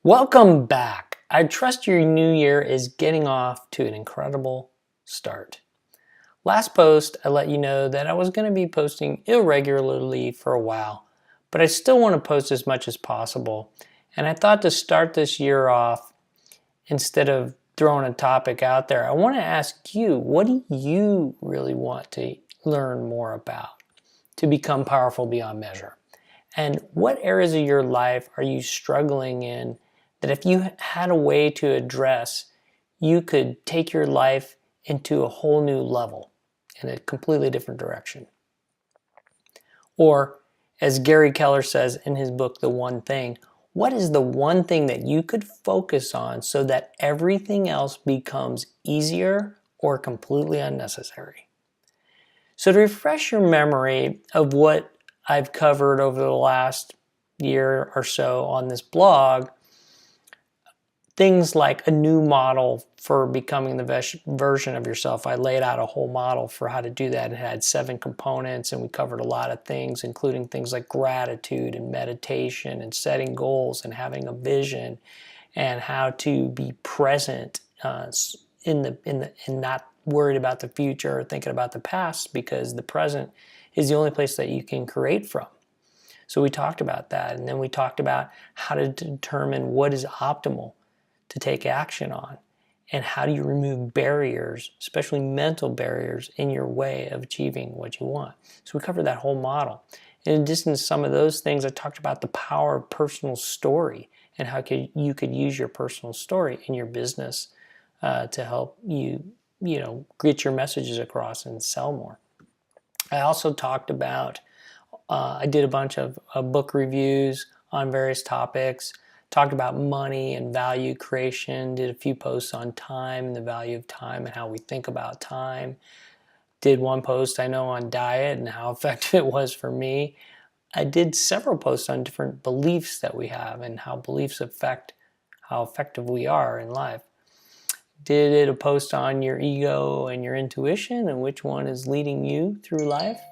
Welcome back. I trust your new year is getting off to an incredible start. Last post, I let you know that I was going to be posting irregularly for a while, but I still want to post as much as possible. And I thought to start this year off, instead of throwing a topic out there, I want to ask you, what do you really want to learn more about to become powerful beyond measure? And what areas of your life are you struggling in that if you had a way to address, you could take your life into a whole new level in a completely different direction? Or, as Gary Keller says in his book, The One Thing, what is the one thing that you could focus on so that everything else becomes easier or completely unnecessary? So to refresh your memory of what I've covered over the last year or so on this blog, things like a new model for becoming the version of yourself. I laid out a whole model for how to do that. It had 7 components, and we covered a lot of things, including things like gratitude and meditation and setting goals and having a vision and how to be present and not worried about the future or thinking about the past, because the present is the only place that you can create from. So we talked about that, and then we talked about how to determine what is optimal to take action on, and how do you remove barriers, especially mental barriers, in your way of achieving what you want. So we covered that whole model. In addition to some of those things, I talked about the power of personal story and how you could use your personal story in your business to help you get your messages across and sell more. I also talked about, I did a bunch of book reviews on various topics, talked about money and value creation, did a few posts on time and the value of time and how we think about time. Did one post, I know, on diet and how effective it was for me. I did several posts on different beliefs that we have and how beliefs affect how effective we are in life. Did a post on your ego and your intuition and which one is leading you through life,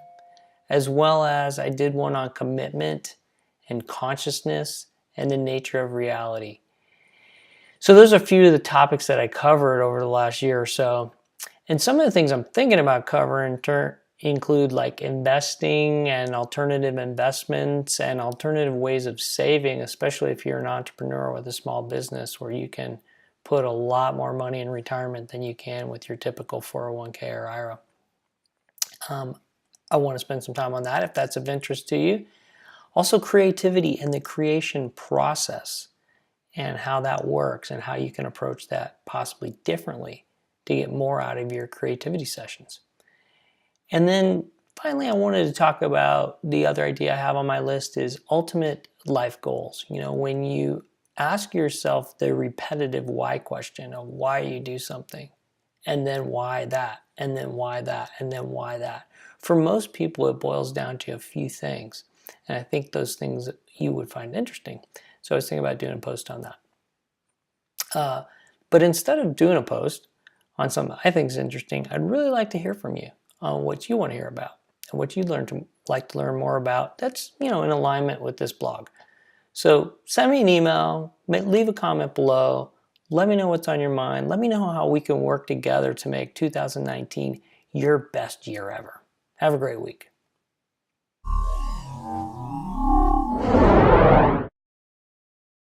as well as I did one on commitment and consciousness and the nature of reality. So those are a few of the topics that I covered over the last year or so. And some of the things I'm thinking about covering include like investing and alternative investments and alternative ways of saving, especially if you're an entrepreneur with a small business where you can put a lot more money in retirement than you can with your typical 401k or IRA. I want to spend some time on that if that's of interest to you. Also, creativity and the creation process and how that works and how you can approach that possibly differently to get more out of your creativity sessions. And then finally, I wanted to talk about the other idea I have on my list is ultimate life goals. When you ask yourself the repetitive why question of why you do something, and then why that, and then why that, and then why that. For most people, it boils down to a few things. And I think those things you would find interesting. So I was thinking about doing a post on that. But instead of doing a post on something I think is interesting, I'd really like to hear from you on what you want to hear about and what you'd like to learn more about that's in alignment with this blog. So send me an email, leave a comment below, let me know what's on your mind, let me know how we can work together to make 2019 your best year ever. Have a great week.